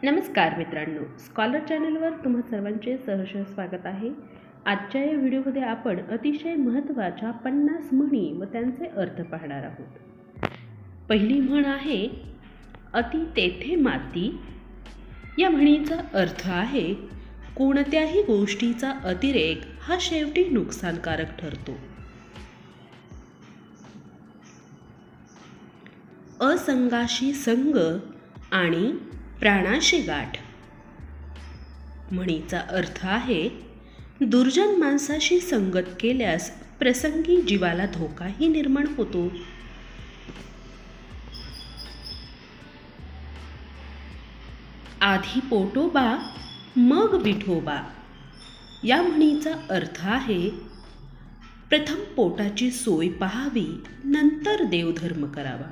नमस्कार मित्रांनो, स्कॉलर चॅनलवर तुम्हा सर्वांचे सहर्ष स्वागत आहे. आजच्या या व्हिडिओमध्ये आपण अतिशय महत्त्वाच्या 50 म्हणी व त्यांचे अर्थ पाहणार आहोत. पहिली म्हण आहे अति तेथे माती. या म्हणीचा अर्थ आहे कोणत्याही गोष्टीचा अतिरेक हा शेवटी नुकसानकारक ठरतो. असंगाशी संग आणि प्राणाशी गाठ. म्हणीचा अर्थ आहे दुर्जन माणसाशी संगत केल्यास प्रसंगी जीवाला धोकाही निर्माण होतो. आधी पोटोबा मग विठोबा. या म्हणीचा अर्थ आहे प्रथम पोटाची सोय पाहावी, नंतर देवधर्म करावा.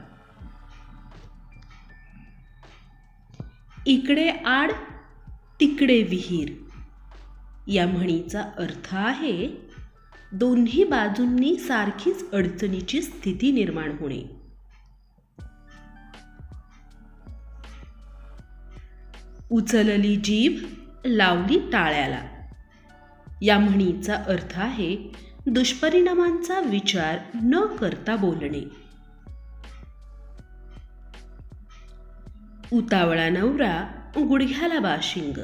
इकडे आड तिकडे विहीर. या म्हणीचा अर्थ आहे दोन्ही बाजूंनी सारखीच अडचणीची स्थिती निर्माण होणे. उचलली जीभ लावली टाळ्याला. या म्हणीचा अर्थ आहे दुष्परिणामांचा विचार न करता बोलणे. उतावळा नवरा गुडघ्याला बाशिंग.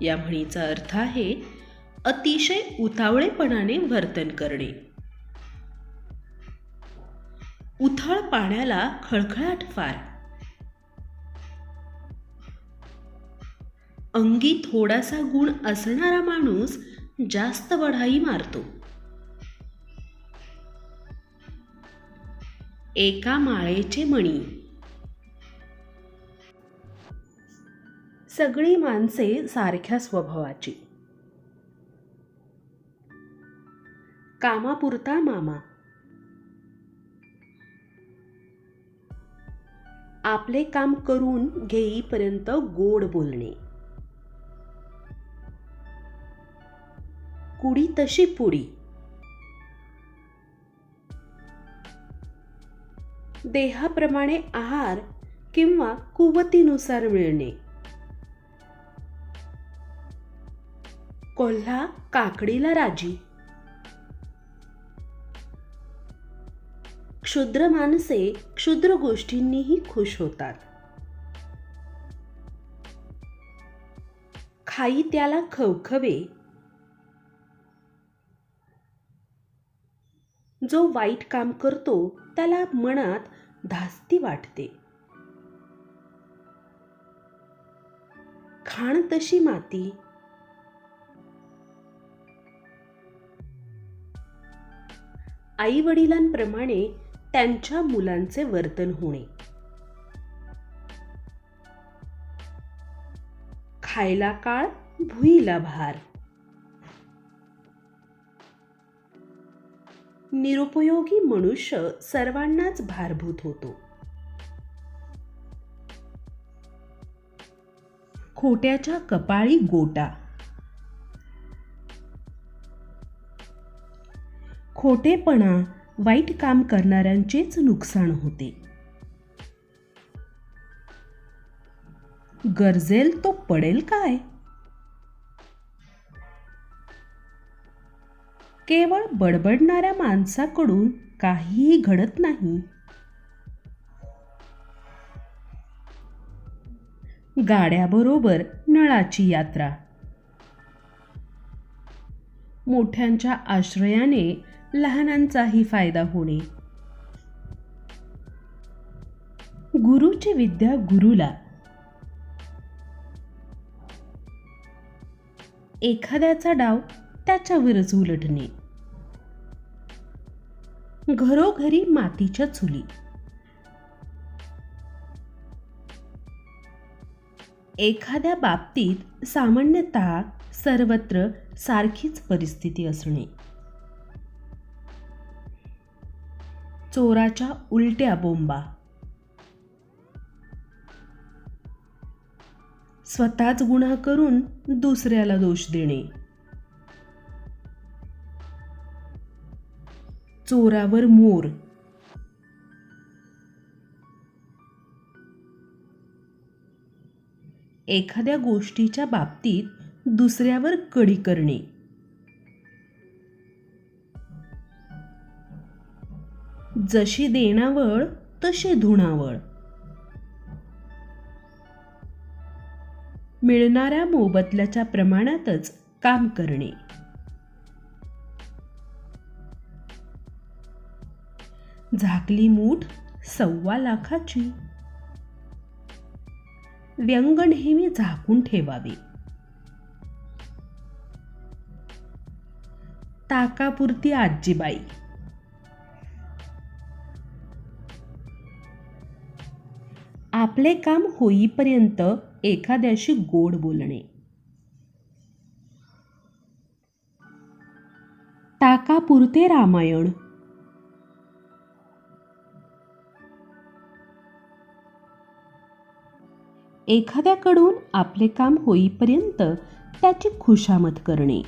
या म्हणीचा अर्थ आहे अतिशय उतावळेपणाने वर्तन करणे. उथळ पाण्याला खळखळाट फार. अंगी थोडासा गुण असणारा माणूस जास्त बढाई मारतो. एका माळेचे मणी. सगळी माणसे सारख्या स्वभावाची. कामापुरता मामा. आपले काम करून घेईपर्यंत गोड बोलणे. कुडी तशी पुडी. देहाप्रमाणे आहार किंवा कुवतीनुसार मिळणे. कोल्हा काकडीला राजी. क्षुद्र माणसे क्षुद्र गोष्टींनीही खुश होतात. खाई त्याला खवखवे. जो वाईट काम करतो त्याला मनात धास्ती वाटते. खाण तशी माती. आई वडिलांप्रमाणे त्यांच्या मुलांचे वर्तन होणे. खायला काळ भुईला भार. निरुपयोगी मनुष्य सर्वांनाच भारभूत होतो. खोट्याच्या कपाळी गोटा. खोटेपणा वाईट काम करणाऱ्यांचेच नुकसान होते. गरजेल तो पडेल काय. केवळ बडबडणाऱ्या माणसाकडून काहीही घडत नाही. गाड्याबरोबर नळाची यात्रा. मोठ्यांच्या आश्रयाने लहानांचाही फायदा होणे. गुरुची विद्या गुरुला. एखाद्याचा डाव त्याच्यावरच उलटणे. घरोघरी मातीच्या चुली. एखाद्या बाबतीत सामान्यतः सर्वत्र सारखीच परिस्थिती असणे. चोराच्या उलट्या बोंबा. स्वतःच गुन्हा करून दुसऱ्याला दोष देणे. चोरावर मोर. एखाद्या गोष्टीच्या बाबतीत दुसऱ्यावर कडी करणे. जशी देणावळ तशी धुणावळ. मिळणाऱ्या मोबदल्याच्या प्रमाणातच काम करणे. झाकली मूठ 1.25 लाखाची. व्यंग नेहमी झाकून ठेवावे. ताकापुरती आजीबाई. आपले काम होईपर्यंत एखाद्याशी गोड बोलणे. ताकापुरते रामायण. एखाद्याकडून आपले काम होईपर्यंत त्याची खुशामत करणे.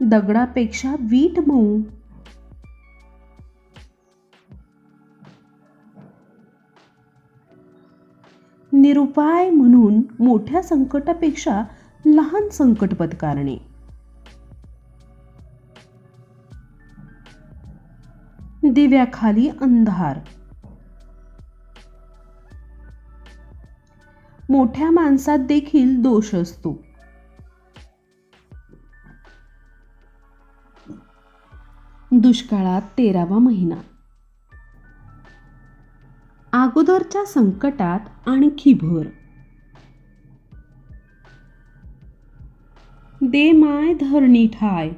दगडापेक्षा वीट मऊ. निरुपाय म्हणून मोठ्या संकटापेक्षा लहान संकट पत्कारणे. दिव्याखाली अंधार. मोठ्या माणसात देखील दोष असतो. दुष्काळात 13वा महिना. अगोदरच्या संकटात आणखी भर. दे माय धरणी ठाय.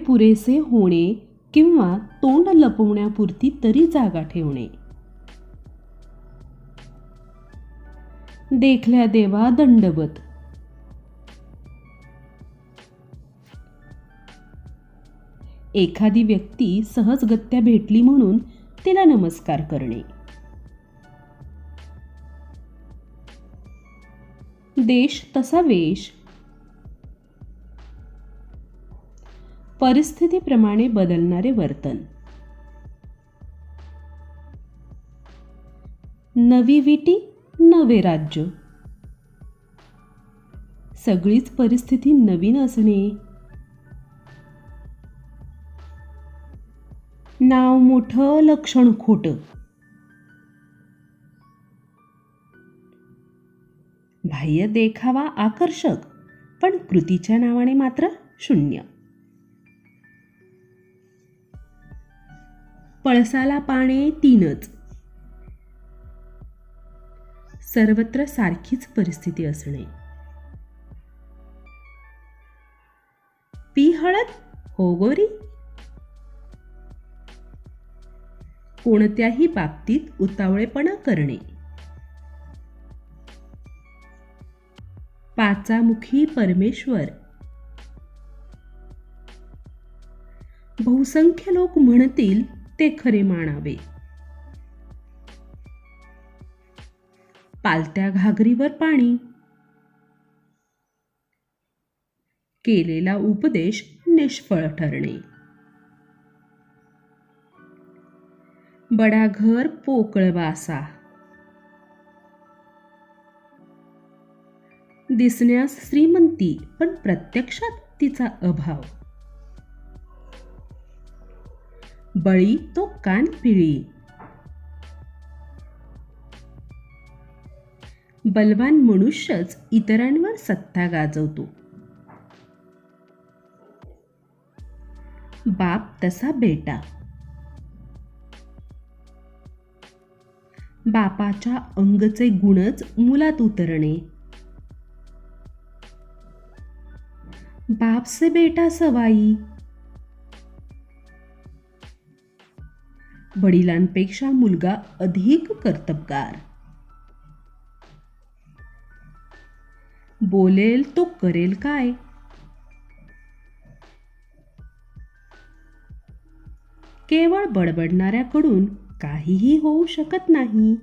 पुरेसे होणे किंवा तोंड लपवण्यापुरती तरी जागा ठेवणे. देखल्या देवा दंडवत. एखादी व्यक्ती सहजगत्या भेटली म्हणून तिला नमस्कार करणे. देश तसा वेश. परिस्थितीप्रमाणे बदलणारे वर्तन. नवी विटी नवे राज्य. सगळीच परिस्थिती नवीन असणे. नाव मोठं लक्षण खोटं. बाह्य देखावा आकर्षक पण कृतीच्या नावाने मात्र शून्य. पळसाला पाने 3च. सर्वत्र सारखीच परिस्थिती असणे. पी हळद हो गोरी. कोणत्याही बाबतीत उतावळेपणा करणे. पाचामुखी परमेश्वर. बहुसंख्य लोक म्हणतील ते खरे मानावे. पालत्या घागरीवर पाणी. केलेला उपदेश निष्फळ ठरणे. बडा घर पोकळ वासा. दिसण्यास श्रीमंती पण प्रत्यक्षात तिचा अभाव. बळी तो कान पिळी. बलवान मनुष्यच इतरांवर सत्ता गाजवतो. बाप तसा बेटा. बापाच्या अंगचे गुणच मुलात उतरणे. बाप से बेटा सवाई. वडिलांपेक्षा मुलगा अधिक कर्तबगार. बोलेल तो करेल काय. केवळ बडबडणाऱ्याकडून काहीही होऊ शकत नाही.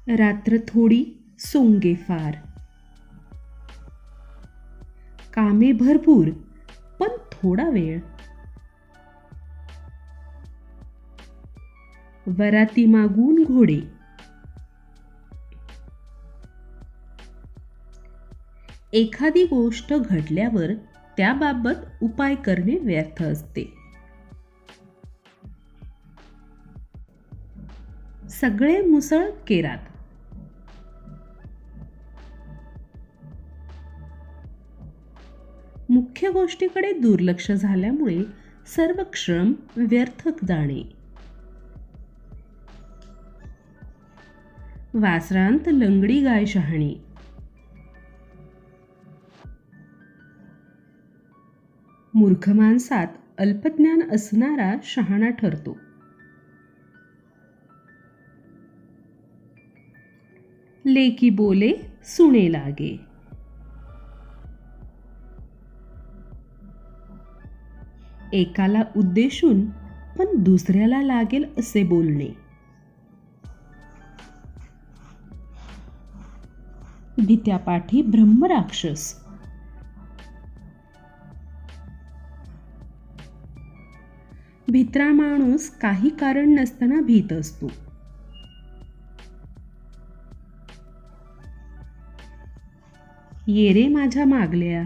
रात्र थोडी सोंगे फार. कामे भरपूर पण थोडा वेळ. वराती मागून घोडे. एखादी गोष्ट घडल्यावर त्याबाबत उपाय करणे व्यर्थ असते. सगळे मुसळ केरात. मुख्य गोष्टीकडे दुर्लक्ष झाल्यामुळे सर्व श्रम व्यर्थ जाणे. वासरांत लंगडी गाय शहाणी. मूर्ख माणसात अल्पज्ञान असणारा शहाणा ठरतो. लेकी बोले सुने लागे. एकाला उद्देशून पण दुसऱ्याला लागेल असे बोलणे. भीत्यापाठी ब्रह्मराक्षस. भित्रा माणूस काही कारण नसताना भीत असतो. ये रे माझ्या मागल्या.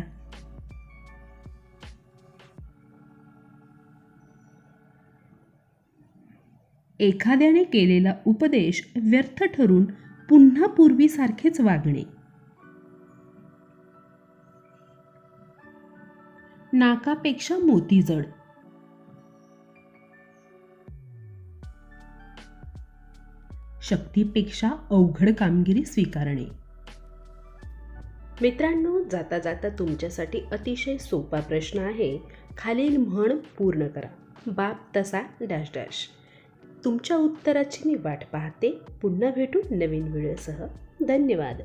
एखाद्याने केलेला उपदेश व्यर्थ ठरून पुन्हा पूर्वीसारखेच वागणे. नाकापेक्षा मोती जड. शक्तीपेक्षा अवघड कामगिरी स्वीकारणे. मित्रांनो, जाता जाता तुमच्यासाठी अतिशय सोपा प्रश्न आहे. खालील म्हण पूर्ण करा. बाप तसा डॅश डॅश. तुमच्या उत्तराची मी वाट पाहते. पुन्हा भेटू नवीन व्हिडिओसह. धन्यवाद.